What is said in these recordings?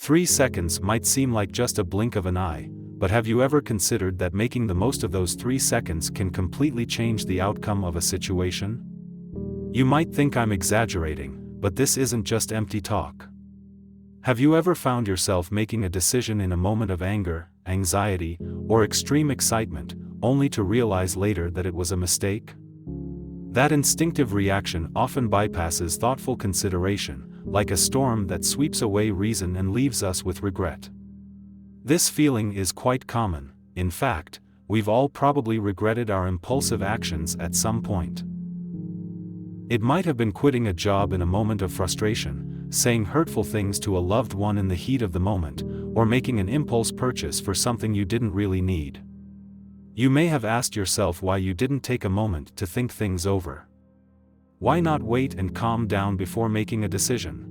3 seconds might seem like just a blink of an eye, but have you ever considered that making the most of those 3 seconds can completely change the outcome of a situation? You might think I'm exaggerating, but this isn't just empty talk. Have you ever found yourself making a decision in a moment of anger, anxiety, or extreme excitement, only to realize later that it was a mistake? That instinctive reaction often bypasses thoughtful consideration, like a storm that sweeps away reason and leaves us with regret. This feeling is quite common. In fact, we've all probably regretted our impulsive actions at some point. It might have been quitting a job in a moment of frustration, saying hurtful things to a loved one in the heat of the moment, or making an impulse purchase for something you didn't really need. You may have asked yourself why you didn't take a moment to think things over. Why not wait and calm down before making a decision?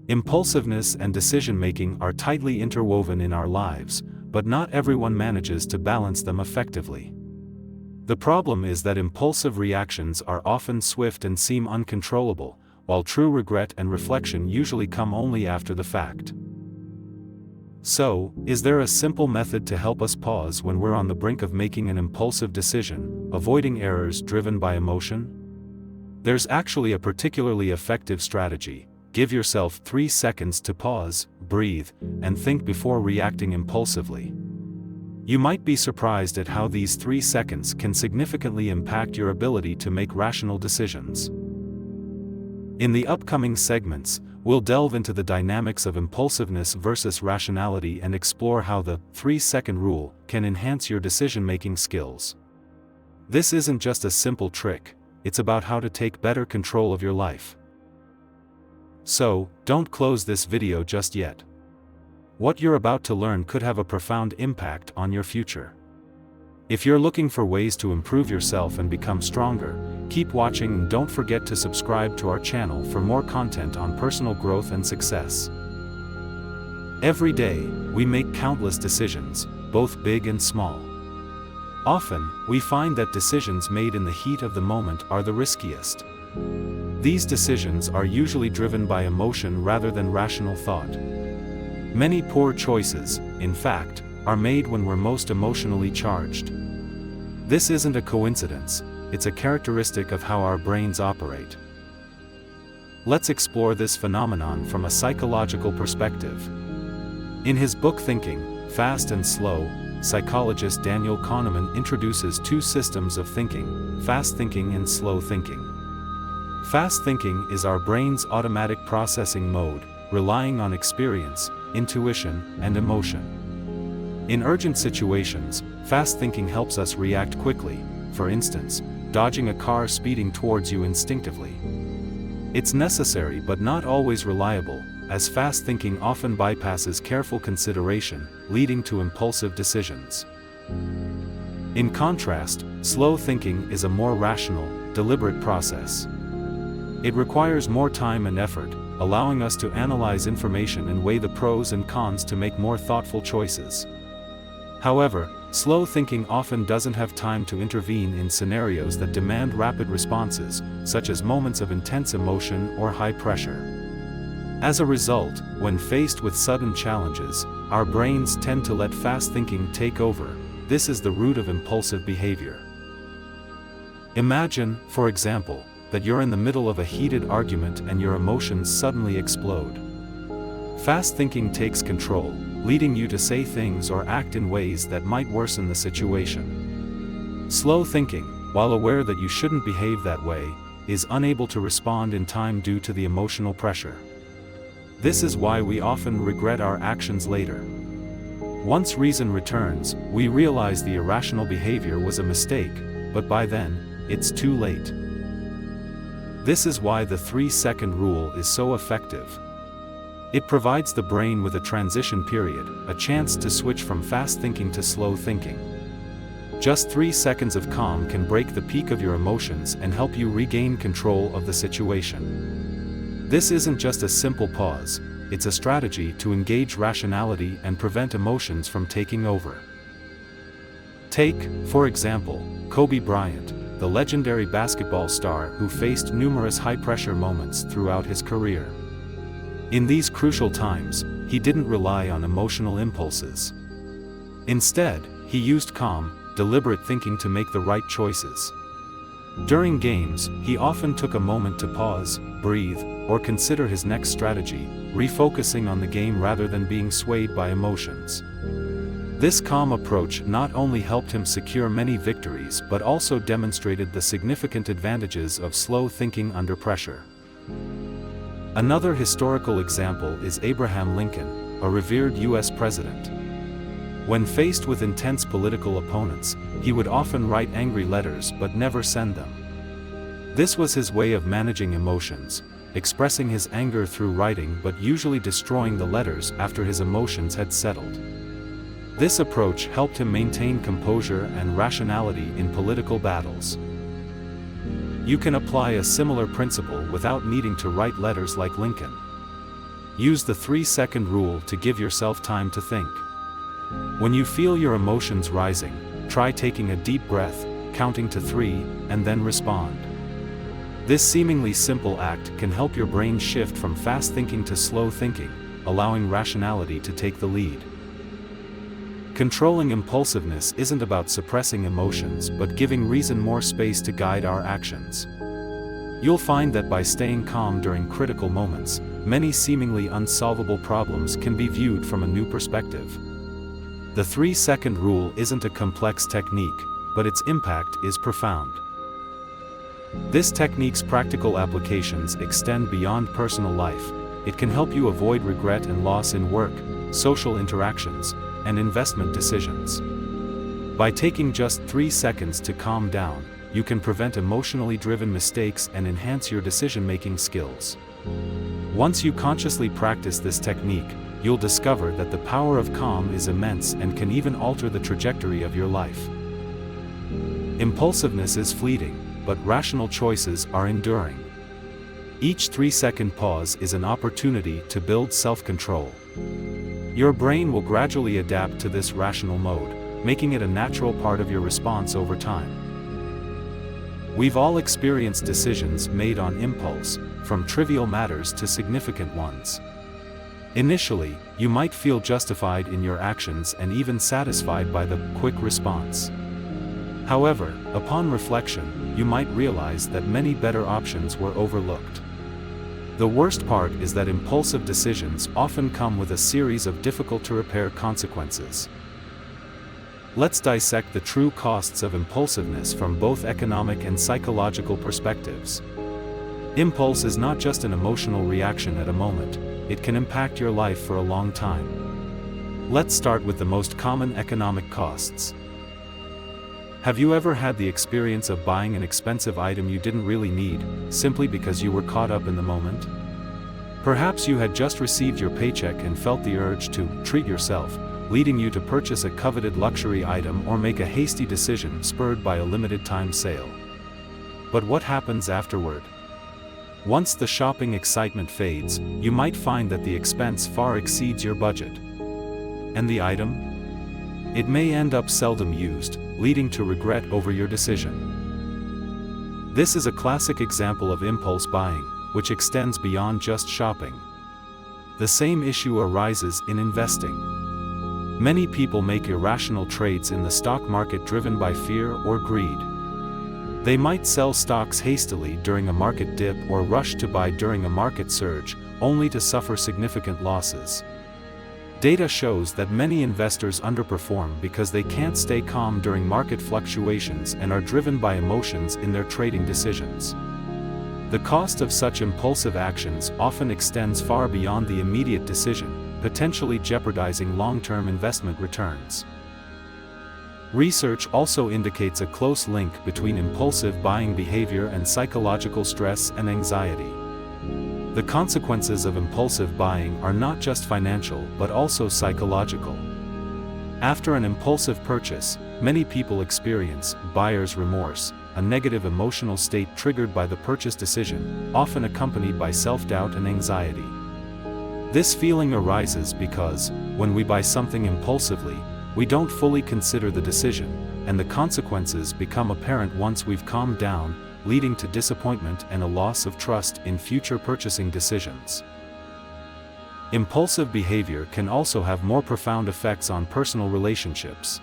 Impulsiveness and decision-making are tightly interwoven in our lives, but not everyone manages to balance them effectively. The problem is that impulsive reactions are often swift and seem uncontrollable, while true regret and reflection usually come only after the fact. So, is there a simple method to help us pause when we're on the brink of making an impulsive decision, avoiding errors driven by emotion? There's actually a particularly effective strategy. Give yourself 3 seconds to pause, breathe, and think before reacting impulsively. You might be surprised at how these 3 seconds can significantly impact your ability to make rational decisions. In the upcoming segments, we'll delve into the dynamics of impulsiveness versus rationality and explore how the 3-second rule can enhance your decision-making skills. This isn't just a simple trick, it's about how to take better control of your life. So, don't close this video just yet. What you're about to learn could have a profound impact on your future. If you're looking for ways to improve yourself and become stronger, keep watching and don't forget to subscribe to our channel for more content on personal growth and success. Every day, we make countless decisions, both big and small. Often, we find that decisions made in the heat of the moment are the riskiest. These decisions are usually driven by emotion rather than rational thought. Many poor choices, in fact, are made when we're most emotionally charged. This isn't a coincidence, it's a characteristic of how our brains operate. Let's explore this phenomenon from a psychological perspective. In his book Thinking, Fast and Slow, psychologist Daniel Kahneman introduces 2 systems of thinking, fast thinking and slow thinking. Fast thinking is our brain's automatic processing mode, relying on experience, intuition, and emotion. In urgent situations, fast thinking helps us react quickly, for instance, dodging a car speeding towards you instinctively. It's necessary but not always reliable, as fast thinking often bypasses careful consideration, leading to impulsive decisions. In contrast, slow thinking is a more rational, deliberate process. It requires more time and effort, allowing us to analyze information and weigh the pros and cons to make more thoughtful choices. However, slow thinking often doesn't have time to intervene in scenarios that demand rapid responses, such as moments of intense emotion or high pressure. As a result, when faced with sudden challenges, our brains tend to let fast thinking take over. This is the root of impulsive behavior. Imagine, for example, that you're in the middle of a heated argument and your emotions suddenly explode. Fast thinking takes control, leading you to say things or act in ways that might worsen the situation. Slow thinking, while aware that you shouldn't behave that way, is unable to respond in time due to the emotional pressure. This is why we often regret our actions later. Once reason returns, we realize the irrational behavior was a mistake, but by then, it's too late. This is why the 3-second rule is so effective. It provides the brain with a transition period, a chance to switch from fast thinking to slow thinking. Just 3 seconds of calm can break the peak of your emotions and help you regain control of the situation. This isn't just a simple pause, it's a strategy to engage rationality and prevent emotions from taking over. Take, for example, Kobe Bryant, the legendary basketball star who faced numerous high-pressure moments throughout his career. In these crucial times, he didn't rely on emotional impulses. Instead, he used calm, deliberate thinking to make the right choices. During games, he often took a moment to pause, breathe, or consider his next strategy, refocusing on the game rather than being swayed by emotions. This calm approach not only helped him secure many victories but also demonstrated the significant advantages of slow thinking under pressure. Another historical example is Abraham Lincoln, a revered U.S. president. When faced with intense political opponents, he would often write angry letters but never send them. This was his way of managing emotions, expressing his anger through writing but usually destroying the letters after his emotions had settled. This approach helped him maintain composure and rationality in political battles. You can apply a similar principle without needing to write letters like Lincoln. Use the 3-second rule to give yourself time to think. When you feel your emotions rising, try taking a deep breath, counting to 3, and then respond. This seemingly simple act can help your brain shift from fast thinking to slow thinking, allowing rationality to take the lead. Controlling impulsiveness isn't about suppressing emotions but giving reason more space to guide our actions. You'll find that by staying calm during critical moments, many seemingly unsolvable problems can be viewed from a new perspective. The 3-second rule isn't a complex technique, but its impact is profound. This technique's practical applications extend beyond personal life. It can help you avoid regret and loss in work, social interactions, and investment decisions. By taking just 3 seconds to calm down, you can prevent emotionally driven mistakes and enhance your decision-making skills. Once you consciously practice this technique, you'll discover that the power of calm is immense and can even alter the trajectory of your life. Impulsiveness is fleeting, but rational choices are enduring. Each 3-second pause is an opportunity to build self-control. Your brain will gradually adapt to this rational mode, making it a natural part of your response over time. We've all experienced decisions made on impulse, from trivial matters to significant ones. Initially, you might feel justified in your actions and even satisfied by the quick response. However, upon reflection, you might realize that many better options were overlooked. The worst part is that impulsive decisions often come with a series of difficult-to-repair consequences. Let's dissect the true costs of impulsiveness from both economic and psychological perspectives. Impulse is not just an emotional reaction at a moment, it can impact your life for a long time. Let's start with the most common economic costs. Have you ever had the experience of buying an expensive item you didn't really need, simply because you were caught up in the moment? Perhaps you had just received your paycheck and felt the urge to treat yourself, leading you to purchase a coveted luxury item or make a hasty decision spurred by a limited-time sale. But what happens afterward? Once the shopping excitement fades, you might find that the expense far exceeds your budget. And the item? It may end up seldom used, leading to regret over your decision. This is a classic example of impulse buying, which extends beyond just shopping. The same issue arises in investing. Many people make irrational trades in the stock market driven by fear or greed. They might sell stocks hastily during a market dip or rush to buy during a market surge, only to suffer significant losses. Data shows that many investors underperform because they can't stay calm during market fluctuations and are driven by emotions in their trading decisions. The cost of such impulsive actions often extends far beyond the immediate decision, potentially jeopardizing long-term investment returns. Research also indicates a close link between impulsive buying behavior and psychological stress and anxiety. The consequences of impulsive buying are not just financial but also psychological. After an impulsive purchase, many people experience buyer's remorse, a negative emotional state triggered by the purchase decision, often accompanied by self-doubt and anxiety. This feeling arises because, when we buy something impulsively, we don't fully consider the decision, and the consequences become apparent once we've calmed down, leading to disappointment and a loss of trust in future purchasing decisions. Impulsive behavior can also have more profound effects on personal relationships.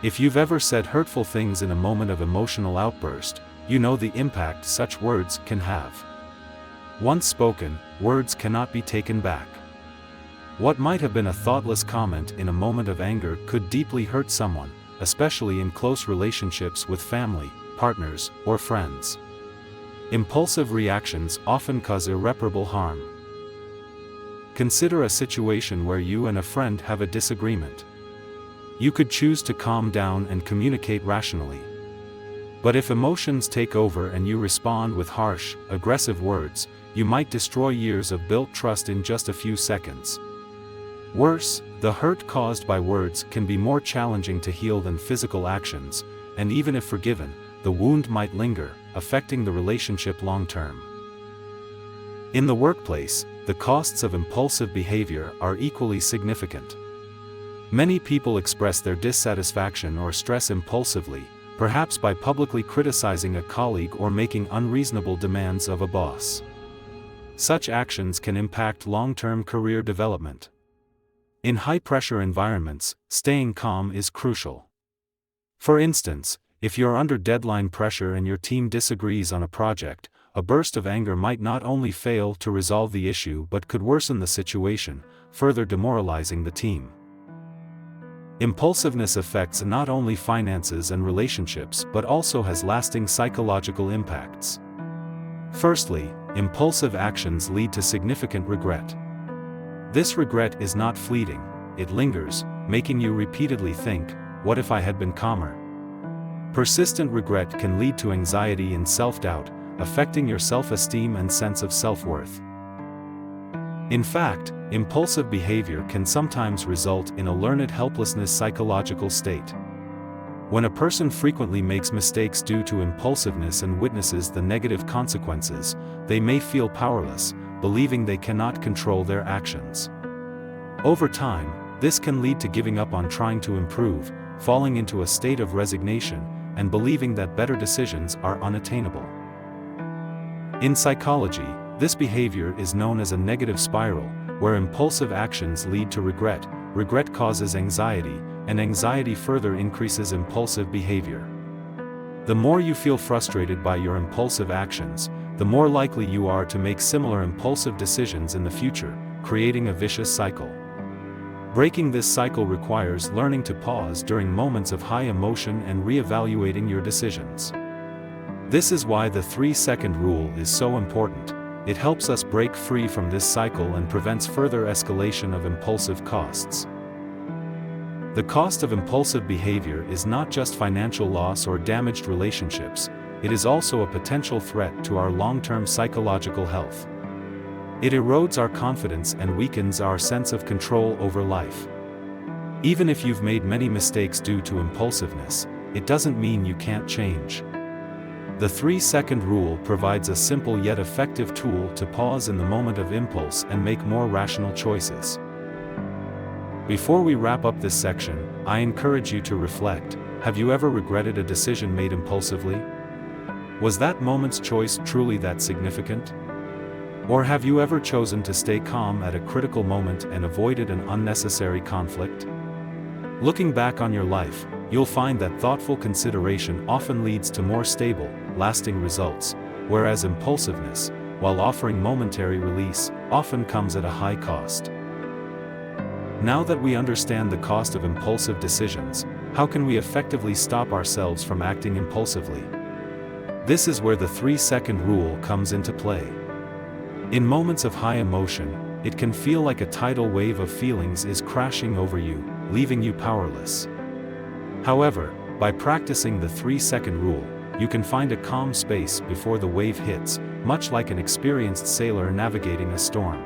If you've ever said hurtful things in a moment of emotional outburst, you know the impact such words can have. Once spoken, words cannot be taken back. What might have been a thoughtless comment in a moment of anger could deeply hurt someone, especially in close relationships with family, partners, or friends. Impulsive reactions often cause irreparable harm. Consider a situation where you and a friend have a disagreement. You could choose to calm down and communicate rationally. But if emotions take over and you respond with harsh, aggressive words, you might destroy years of built trust in just a few seconds. Worse, the hurt caused by words can be more challenging to heal than physical actions, and even if forgiven, the wound might linger, affecting the relationship long-term. In the workplace, the costs of impulsive behavior are equally significant. Many people express their dissatisfaction or stress impulsively, perhaps by publicly criticizing a colleague or making unreasonable demands of a boss. Such actions can impact long-term career development. In high-pressure environments, staying calm is crucial. For instance, if you're under deadline pressure and your team disagrees on a project, a burst of anger might not only fail to resolve the issue but could worsen the situation, further demoralizing the team. Impulsiveness affects not only finances and relationships but also has lasting psychological impacts. Firstly, impulsive actions lead to significant regret. This regret is not fleeting, it lingers, making you repeatedly think, "What if I had been calmer?" Persistent regret can lead to anxiety and self-doubt, affecting your self-esteem and sense of self-worth. In fact, impulsive behavior can sometimes result in a learned helplessness psychological state. When a person frequently makes mistakes due to impulsiveness and witnesses the negative consequences, they may feel powerless, believing they cannot control their actions. Over time, this can lead to giving up on trying to improve, falling into a state of resignation, and believing that better decisions are unattainable. In psychology, this behavior is known as a negative spiral, where impulsive actions lead to regret, regret causes anxiety, and anxiety further increases impulsive behavior. The more you feel frustrated by your impulsive actions, the more likely you are to make similar impulsive decisions in the future, creating a vicious cycle. Breaking this cycle requires learning to pause during moments of high emotion and reevaluating your decisions. This is why the 3-second rule is so important. It helps us break free from this cycle and prevents further escalation of impulsive costs. The cost of impulsive behavior is not just financial loss or damaged relationships, it is also a potential threat to our long-term psychological health. It erodes our confidence and weakens our sense of control over life. Even if you've made many mistakes due to impulsiveness, it doesn't mean you can't change. The 3-second rule provides a simple yet effective tool to pause in the moment of impulse and make more rational choices. Before we wrap up this section, I encourage you to reflect. Have you ever regretted a decision made impulsively? Was that moment's choice truly that significant? Or have you ever chosen to stay calm at a critical moment and avoided an unnecessary conflict? Looking back on your life, you'll find that thoughtful consideration often leads to more stable, lasting results, whereas impulsiveness, while offering momentary release, often comes at a high cost. Now that we understand the cost of impulsive decisions, how can we effectively stop ourselves from acting impulsively? This is where the 3-second rule comes into play. In moments of high emotion, it can feel like a tidal wave of feelings is crashing over you, leaving you powerless. However, by practicing the 3-second rule, you can find a calm space before the wave hits, much like an experienced sailor navigating a storm.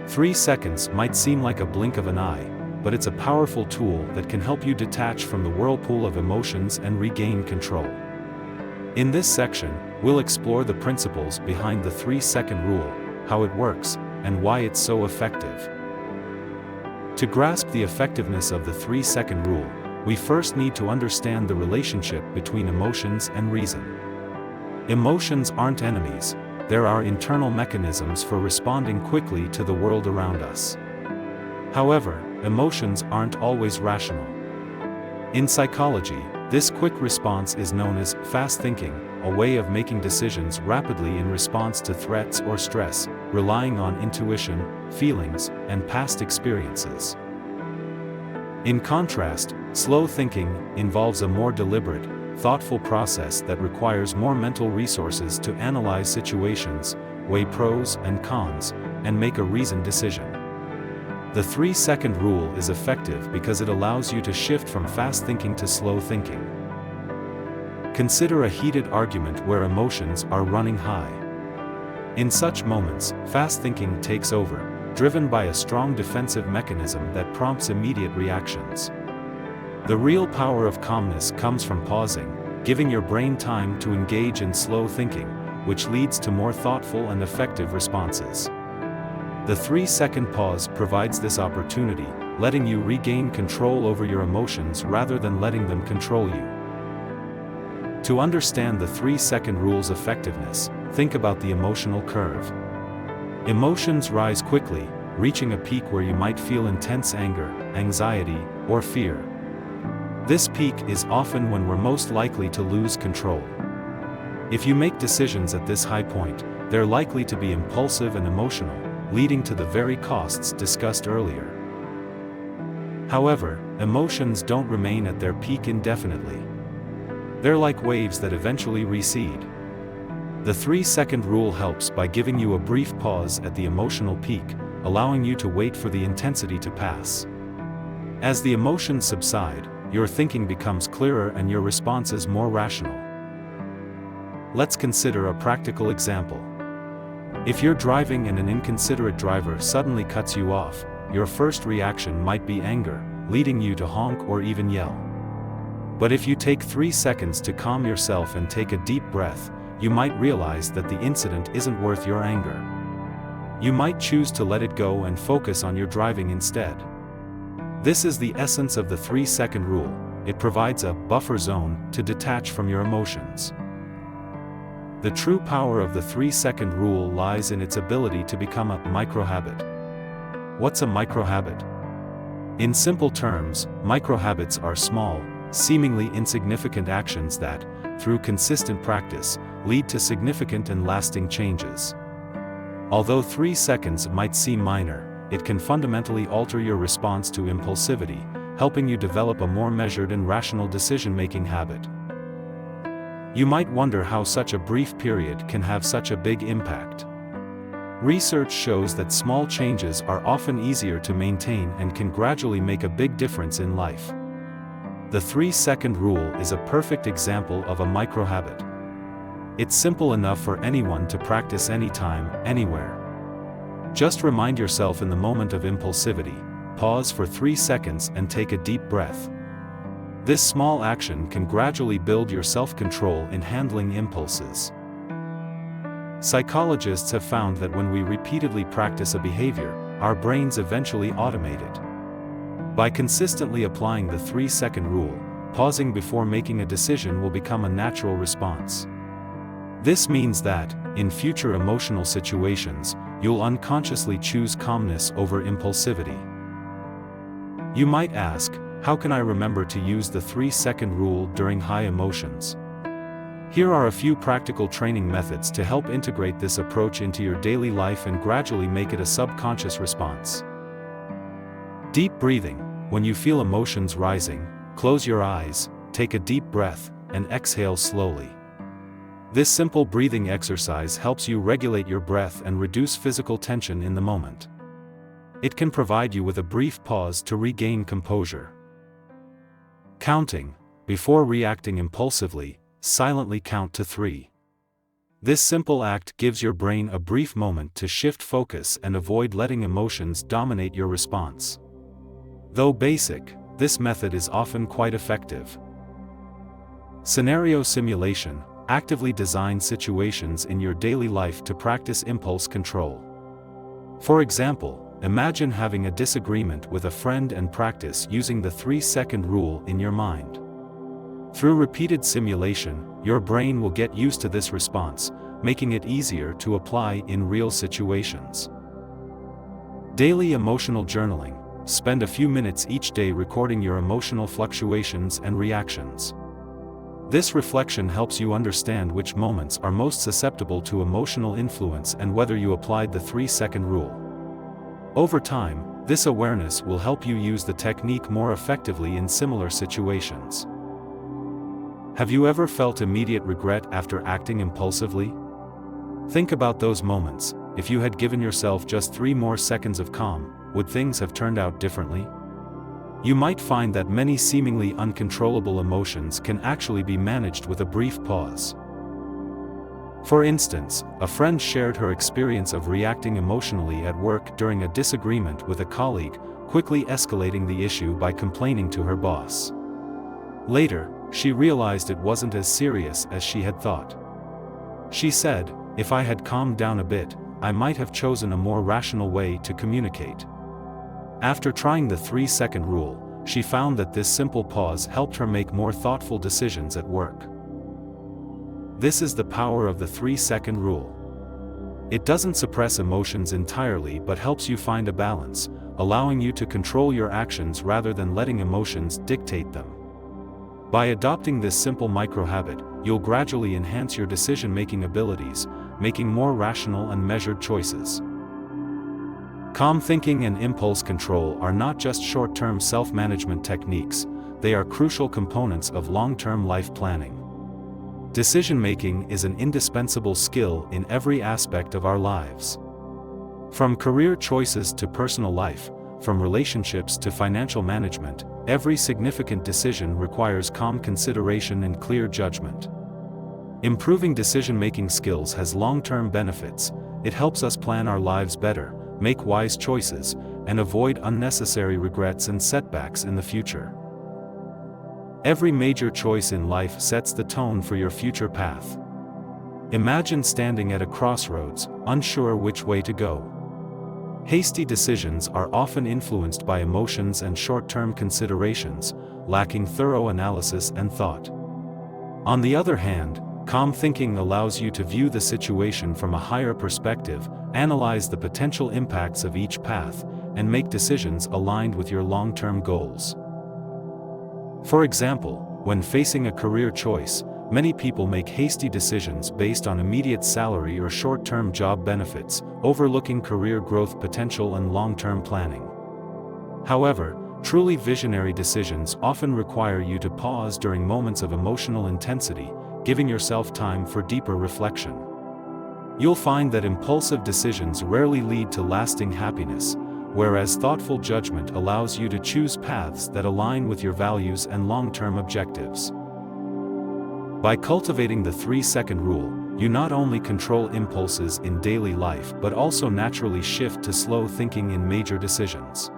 3 seconds might seem like a blink of an eye, but it's a powerful tool that can help you detach from the whirlpool of emotions and regain control. In this section, we'll explore the principles behind the 3-second rule, how it works, and why it's so effective. To grasp the effectiveness of the 3-second rule, we first need to understand the relationship between emotions and reason. Emotions aren't enemies, there are internal mechanisms for responding quickly to the world around us. However, emotions aren't always rational. In psychology, this quick response is known as fast thinking, a way of making decisions rapidly in response to threats or stress, relying on intuition, feelings, and past experiences. In contrast, slow thinking involves a more deliberate, thoughtful process that requires more mental resources to analyze situations, weigh pros and cons, and make a reasoned decision. The 3-second rule is effective because it allows you to shift from fast thinking to slow thinking. Consider a heated argument where emotions are running high. In such moments, fast thinking takes over, driven by a strong defensive mechanism that prompts immediate reactions. The real power of calmness comes from pausing, giving your brain time to engage in slow thinking, which leads to more thoughtful and effective responses. The 3-second pause provides this opportunity, letting you regain control over your emotions rather than letting them control you. To understand the 3-second rule's effectiveness, think about the emotional curve. Emotions rise quickly, reaching a peak where you might feel intense anger, anxiety, or fear. This peak is often when we're most likely to lose control. If you make decisions at this high point, they're likely to be impulsive and emotional, leading to the very costs discussed earlier. However, emotions don't remain at their peak indefinitely. They're like waves that eventually recede. The 3-second rule helps by giving you a brief pause at the emotional peak, allowing you to wait for the intensity to pass. As the emotions subside, your thinking becomes clearer and your responses more rational. Let's consider a practical example. If you're driving and an inconsiderate driver suddenly cuts you off, your first reaction might be anger, leading you to honk or even yell. But if you take 3 seconds to calm yourself and take a deep breath, you might realize that the incident isn't worth your anger. You might choose to let it go and focus on your driving instead. This is the essence of the 3-second rule. It provides a buffer zone to detach from your emotions. The true power of the 3-second rule lies in its ability to become a microhabit. What's a microhabit? In simple terms, microhabits are small, seemingly insignificant actions that, through consistent practice, lead to significant and lasting changes. Although 3 seconds might seem minor, it can fundamentally alter your response to impulsivity, helping you develop a more measured and rational decision-making habit. You might wonder how such a brief period can have such a big impact. Research shows that small changes are often easier to maintain and can gradually make a big difference in life. The 3-second rule is a perfect example of a microhabit. It's simple enough for anyone to practice anytime, anywhere. Just remind yourself in the moment of impulsivity, pause for 3 seconds and take a deep breath. This small action can gradually build your self-control in handling impulses. Psychologists have found that when we repeatedly practice a behavior, our brains eventually automate it. By consistently applying the 3-second rule, pausing before making a decision will become a natural response. This means that, in future emotional situations, you'll unconsciously choose calmness over impulsivity. You might ask, how can I remember to use the 3-second rule during high emotions? Here are a few practical training methods to help integrate this approach into your daily life and gradually make it a subconscious response. Deep breathing. When you feel emotions rising, close your eyes, take a deep breath, and exhale slowly. This simple breathing exercise helps you regulate your breath and reduce physical tension in the moment. It can provide you with a brief pause to regain composure. Counting. Before reacting impulsively, silently count to 3. This simple act gives your brain a brief moment to shift focus and avoid letting emotions dominate your response. Though basic, this method is often quite effective. Scenario simulation. Actively design situations in your daily life to practice impulse control. For example, imagine having a disagreement with a friend and practice using the 3-second rule in your mind. Through repeated simulation, your brain will get used to this response, making it easier to apply in real situations. Daily emotional journaling. Spend a few minutes each day recording your emotional fluctuations and reactions. This reflection helps you understand which moments are most susceptible to emotional influence and whether you applied the 3-second rule. Over time, this awareness will help you use the technique more effectively in similar situations. Have you ever felt immediate regret after acting impulsively? Think about those moments. If you had given yourself just 3 more seconds of calm, would things have turned out differently? You might find that many seemingly uncontrollable emotions can actually be managed with a brief pause. For instance, a friend shared her experience of reacting emotionally at work during a disagreement with a colleague, quickly escalating the issue by complaining to her boss. Later, she realized it wasn't as serious as she had thought. She said, "If I had calmed down a bit, I might have chosen a more rational way to communicate." After trying the 3-second rule, she found that this simple pause helped her make more thoughtful decisions at work. This is the power of the 3-second rule. It doesn't suppress emotions entirely but helps you find a balance, allowing you to control your actions rather than letting emotions dictate them. By adopting this simple micro-habit, you'll gradually enhance your decision-making abilities, making more rational and measured choices. Calm thinking and impulse control are not just short-term self-management techniques, they are crucial components of long-term life planning. Decision-making is an indispensable skill in every aspect of our lives. From career choices to personal life, from relationships to financial management, every significant decision requires calm consideration and clear judgment. Improving decision-making skills has long-term benefits. It helps us plan our lives better, make wise choices, and avoid unnecessary regrets and setbacks in the future. Every major choice in life sets the tone for your future path. Imagine standing at a crossroads, unsure which way to go. Hasty decisions are often influenced by emotions and short-term considerations, lacking thorough analysis and thought. On the other hand, calm thinking allows you to view the situation from a higher perspective, analyze the potential impacts of each path, and make decisions aligned with your long-term goals. For example, when facing a career choice, many people make hasty decisions based on immediate salary or short-term job benefits, overlooking career growth potential and long-term planning. However, truly visionary decisions often require you to pause during moments of emotional intensity, giving yourself time for deeper reflection. You'll find that impulsive decisions rarely lead to lasting happiness, whereas thoughtful judgment allows you to choose paths that align with your values and long-term objectives. By cultivating the 3-second rule, you not only control impulses in daily life but also naturally shift to slow thinking in major decisions.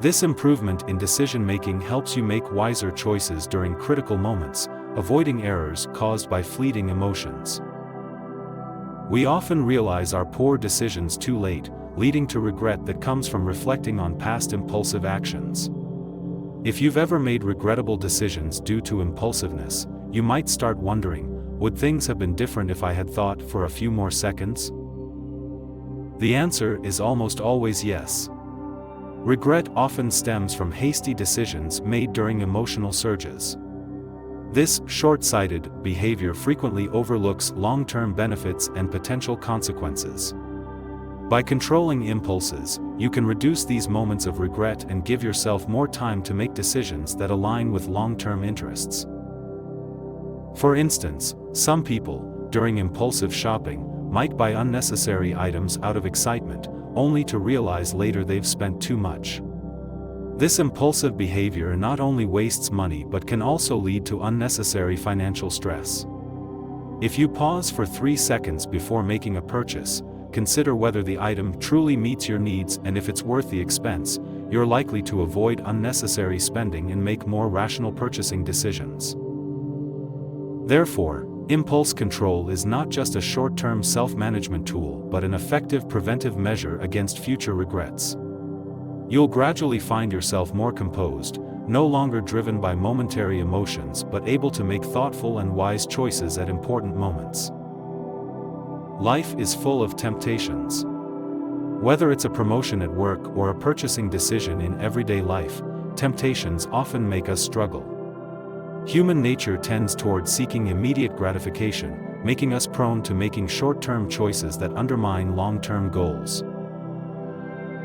This improvement in decision-making helps you make wiser choices during critical moments, avoiding errors caused by fleeting emotions. We often realize our poor decisions too late, leading to regret that comes from reflecting on past impulsive actions. If you've ever made regrettable decisions due to impulsiveness, you might start wondering, would things have been different if I had thought for a few more seconds? The answer is almost always yes. Regret often stems from hasty decisions made during emotional surges. This short-sighted behavior frequently overlooks long-term benefits and potential consequences. By controlling impulses, you can reduce these moments of regret and give yourself more time to make decisions that align with long-term interests. For instance, some people, during impulsive shopping, might buy unnecessary items out of excitement, only to realize later they've spent too much. This impulsive behavior not only wastes money but can also lead to unnecessary financial stress. If you pause for 3 seconds before making a purchase, consider whether the item truly meets your needs and if it's worth the expense, you're likely to avoid unnecessary spending and make more rational purchasing decisions. Therefore, impulse control is not just a short-term self-management tool but an effective preventive measure against future regrets. You'll gradually find yourself more composed, no longer driven by momentary emotions but able to make thoughtful and wise choices at important moments. Life is full of temptations. Whether it's a promotion at work or a purchasing decision in everyday life, temptations often make us struggle. Human nature tends toward seeking immediate gratification, making us prone to making short-term choices that undermine long-term goals.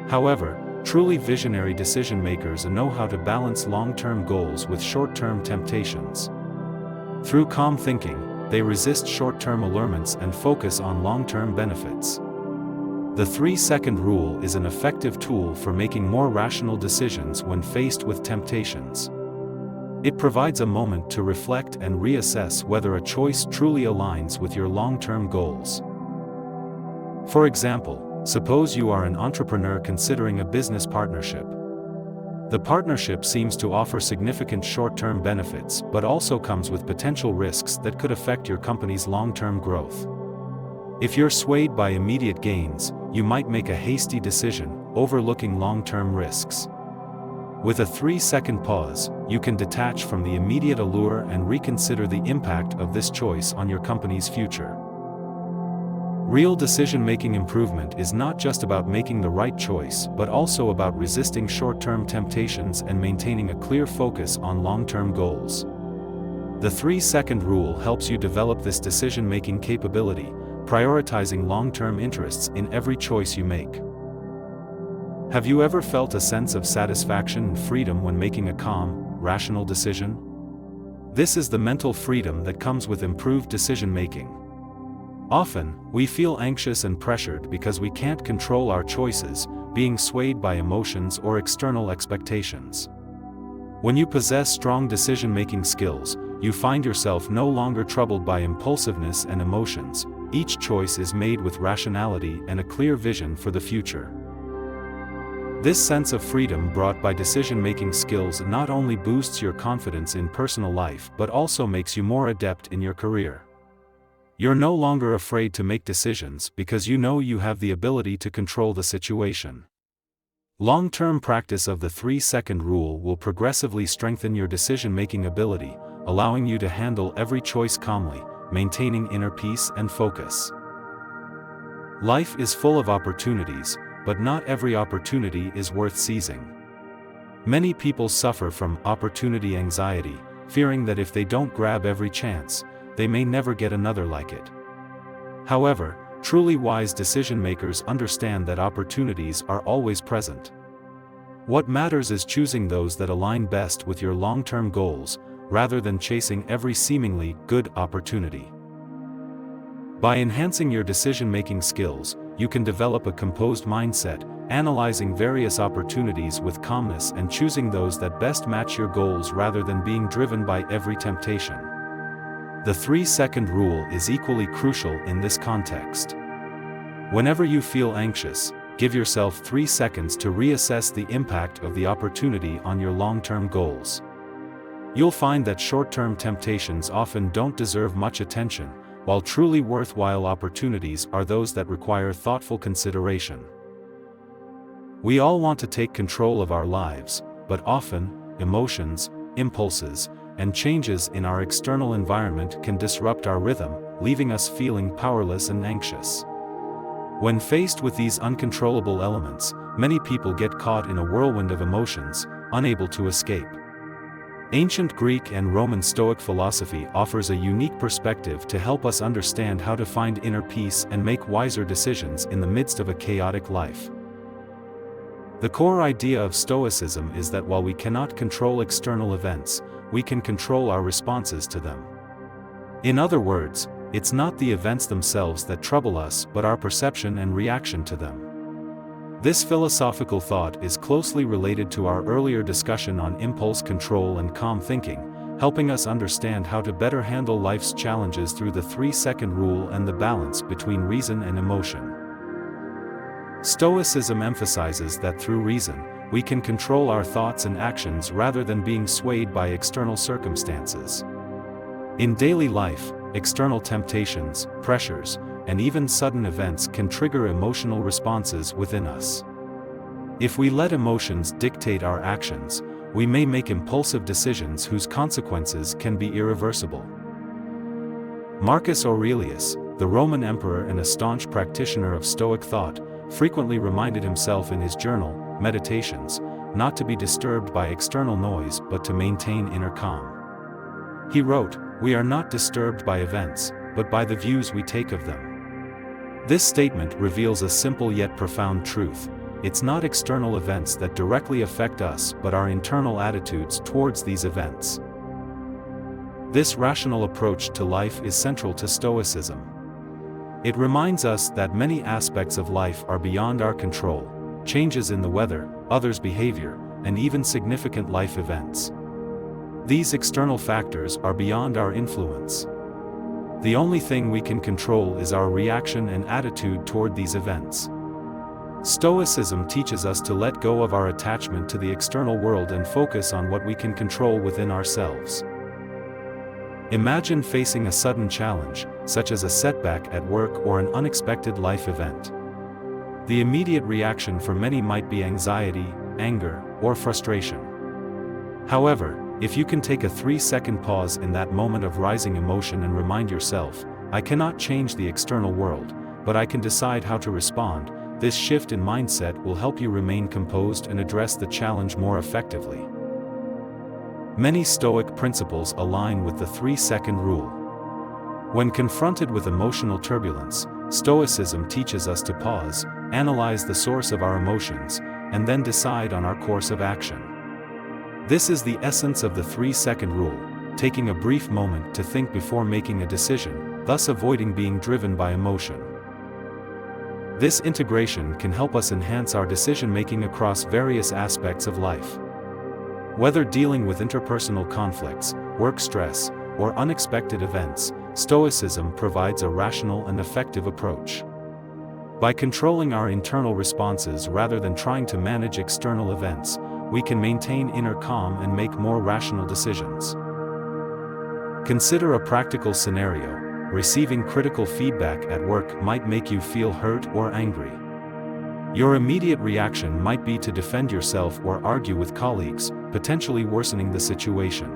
However, truly visionary decision-makers know how to balance long-term goals with short-term temptations. Through calm thinking, they resist short-term allurements and focus on long-term benefits. The 3-second rule is an effective tool for making more rational decisions when faced with temptations. It provides a moment to reflect and reassess whether a choice truly aligns with your long-term goals. For example, suppose you are an entrepreneur considering a business partnership. The partnership seems to offer significant short-term benefits but also comes with potential risks that could affect your company's long-term growth. If you're swayed by immediate gains, you might make a hasty decision, overlooking long-term risks. With a 3-second pause, you can detach from the immediate allure and reconsider the impact of this choice on your company's future. Real decision-making improvement is not just about making the right choice but also about resisting short-term temptations and maintaining a clear focus on long-term goals. The 3-second rule helps you develop this decision-making capability, prioritizing long-term interests in every choice you make. Have you ever felt a sense of satisfaction and freedom when making a calm, rational decision? This is the mental freedom that comes with improved decision-making. Often, we feel anxious and pressured because we can't control our choices, being swayed by emotions or external expectations. When you possess strong decision-making skills, you find yourself no longer troubled by impulsiveness and emotions. Each choice is made with rationality and a clear vision for the future. This sense of freedom brought by decision-making skills not only boosts your confidence in personal life but also makes you more adept in your career. You're no longer afraid to make decisions because you know you have the ability to control the situation. Long-term practice of the 3-second rule will progressively strengthen your decision-making ability, allowing you to handle every choice calmly, maintaining inner peace and focus. Life is full of opportunities, but not every opportunity is worth seizing. Many people suffer from opportunity anxiety, fearing that if they don't grab every chance, they may never get another like it. However, truly wise decision-makers understand that opportunities are always present. What matters is choosing those that align best with your long-term goals, rather than chasing every seemingly good opportunity. By enhancing your decision-making skills, you can develop a composed mindset, analyzing various opportunities with calmness and choosing those that best match your goals rather than being driven by every temptation. The 3-second rule is equally crucial in this context. Whenever you feel anxious, give yourself 3 seconds to reassess the impact of the opportunity on your long-term goals. You'll find that short-term temptations often don't deserve much attention, while truly worthwhile opportunities are those that require thoughtful consideration. We all want to take control of our lives, but often, emotions, impulses, and changes in our external environment can disrupt our rhythm, leaving us feeling powerless and anxious. When faced with these uncontrollable elements, many people get caught in a whirlwind of emotions, unable to escape. Ancient Greek and Roman Stoic philosophy offers a unique perspective to help us understand how to find inner peace and make wiser decisions in the midst of a chaotic life. The core idea of Stoicism is that while we cannot control external events, we can control our responses to them. In other words, it's not the events themselves that trouble us but our perception and reaction to them. This philosophical thought is closely related to our earlier discussion on impulse control and calm thinking, helping us understand how to better handle life's challenges through the 3-second rule and the balance between reason and emotion. Stoicism emphasizes that through reason, we can control our thoughts and actions rather than being swayed by external circumstances. In daily life, external temptations, pressures, and even sudden events can trigger emotional responses within us. If we let emotions dictate our actions, we may make impulsive decisions whose consequences can be irreversible. Marcus Aurelius, the Roman emperor and a staunch practitioner of Stoic thought, frequently reminded himself in his journal, Meditations, not to be disturbed by external noise but to maintain inner calm. He wrote, "We are not disturbed by events, but by the views we take of them." This statement reveals a simple yet profound truth. It's not external events that directly affect us but our internal attitudes towards these events. This rational approach to life is central to Stoicism. It reminds us that many aspects of life are beyond our control: changes in the weather, others' behavior, and even significant life events. These external factors are beyond our influence. The only thing we can control is our reaction and attitude toward these events. Stoicism teaches us to let go of our attachment to the external world and focus on what we can control within ourselves. Imagine facing a sudden challenge, such as a setback at work or an unexpected life event. The immediate reaction for many might be anxiety, anger, or frustration. However, if you can take a 3-second pause in that moment of rising emotion and remind yourself, "I cannot change the external world, but I can decide how to respond," this shift in mindset will help you remain composed and address the challenge more effectively. Many Stoic principles align with the 3-second rule. When confronted with emotional turbulence, Stoicism teaches us to pause, analyze the source of our emotions, and then decide on our course of action. This is the essence of the 3-second rule, taking a brief moment to think before making a decision, thus avoiding being driven by emotion. This integration can help us enhance our decision-making across various aspects of life. Whether dealing with interpersonal conflicts, work stress, or unexpected events, Stoicism provides a rational and effective approach. By controlling our internal responses rather than trying to manage external events, we can maintain inner calm and make more rational decisions. Consider a practical scenario. Receiving critical feedback at work might make you feel hurt or angry. Your immediate reaction might be to defend yourself or argue with colleagues, potentially worsening the situation.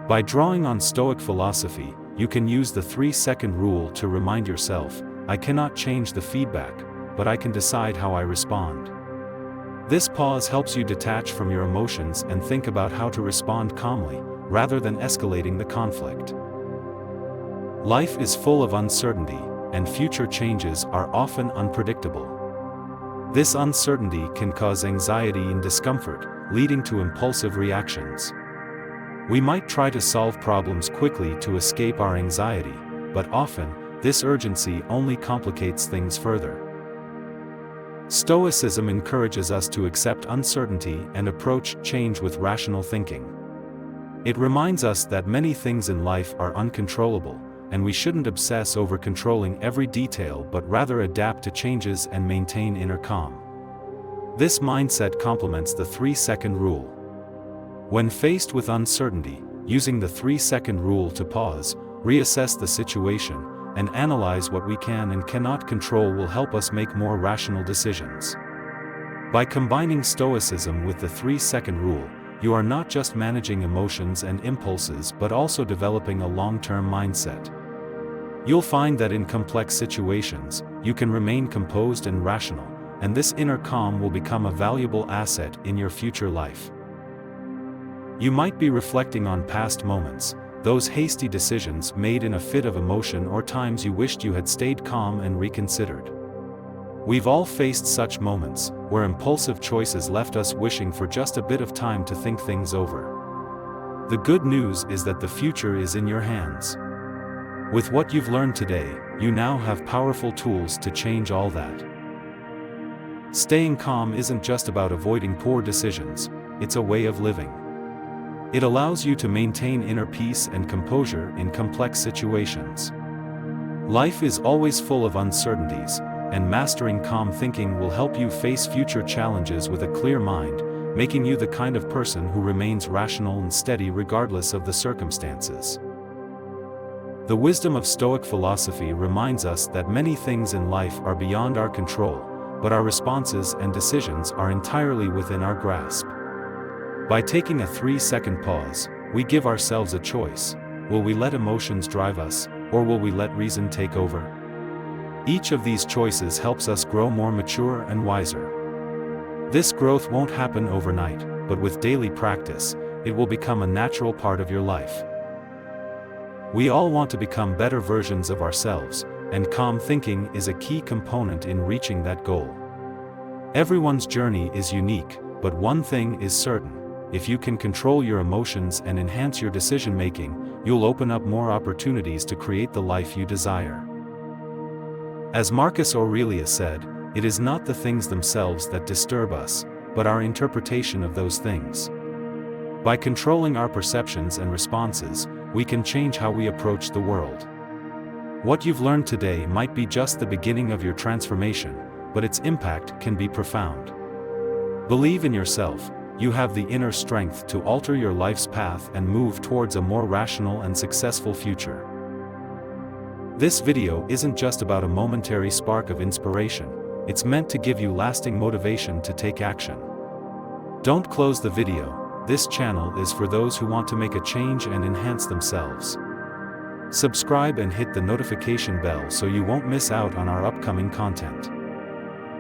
By drawing on Stoic philosophy, you can use the 3-second rule to remind yourself, "I cannot change the feedback, but I can decide how I respond." This pause helps you detach from your emotions and think about how to respond calmly, rather than escalating the conflict. Life is full of uncertainty, and future changes are often unpredictable. This uncertainty can cause anxiety and discomfort, leading to impulsive reactions. We might try to solve problems quickly to escape our anxiety, but often, this urgency only complicates things further. Stoicism encourages us to accept uncertainty and approach change with rational thinking. It reminds us that many things in life are uncontrollable, and we shouldn't obsess over controlling every detail but rather adapt to changes and maintain inner calm. This mindset complements the 3-second rule. When faced with uncertainty, using the 3-second rule to pause, reassess the situation, and analyze what we can and cannot control will help us make more rational decisions. By combining Stoicism with the 3-second rule, you are not just managing emotions and impulses but also developing a long-term mindset. You'll find that in complex situations, you can remain composed and rational, and this inner calm will become a valuable asset in your future life. You might be reflecting on past moments, those hasty decisions made in a fit of emotion or times you wished you had stayed calm and reconsidered. We've all faced such moments, where impulsive choices left us wishing for just a bit of time to think things over. The good news is that the future is in your hands. With what you've learned today, you now have powerful tools to change all that. Staying calm isn't just about avoiding poor decisions, it's a way of living. It allows you to maintain inner peace and composure in complex situations. Life is always full of uncertainties, and mastering calm thinking will help you face future challenges with a clear mind, making you the kind of person who remains rational and steady regardless of the circumstances. The wisdom of Stoic philosophy reminds us that many things in life are beyond our control, but our responses and decisions are entirely within our grasp. By taking a 3-second pause, we give ourselves a choice. Will we let emotions drive us, or will we let reason take over? Each of these choices helps us grow more mature and wiser. This growth won't happen overnight, but with daily practice, it will become a natural part of your life. We all want to become better versions of ourselves, and calm thinking is a key component in reaching that goal. Everyone's journey is unique, but one thing is certain: if you can control your emotions and enhance your decision-making, you'll open up more opportunities to create the life you desire. As Marcus Aurelius said, it is not the things themselves that disturb us, but our interpretation of those things. By controlling our perceptions and responses, we can change how we approach the world. What you've learned today might be just the beginning of your transformation, but its impact can be profound. Believe in yourself. You have the inner strength to alter your life's path and move towards a more rational and successful future. This video isn't just about a momentary spark of inspiration, it's meant to give you lasting motivation to take action. Don't close the video. This channel is for those who want to make a change and enhance themselves. Subscribe and hit the notification bell so you won't miss out on our upcoming content.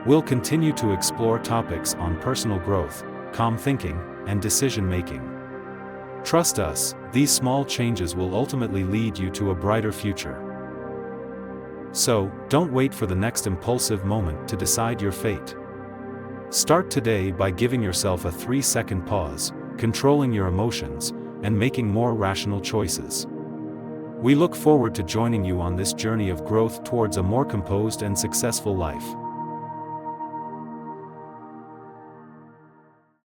We'll continue to explore topics on personal growth, calm thinking, and decision-making. Trust us, these small changes will ultimately lead you to a brighter future. So, don't wait for the next impulsive moment to decide your fate. Start today by giving yourself a 3-second pause, controlling your emotions, and making more rational choices. We look forward to joining you on this journey of growth towards a more composed and successful life.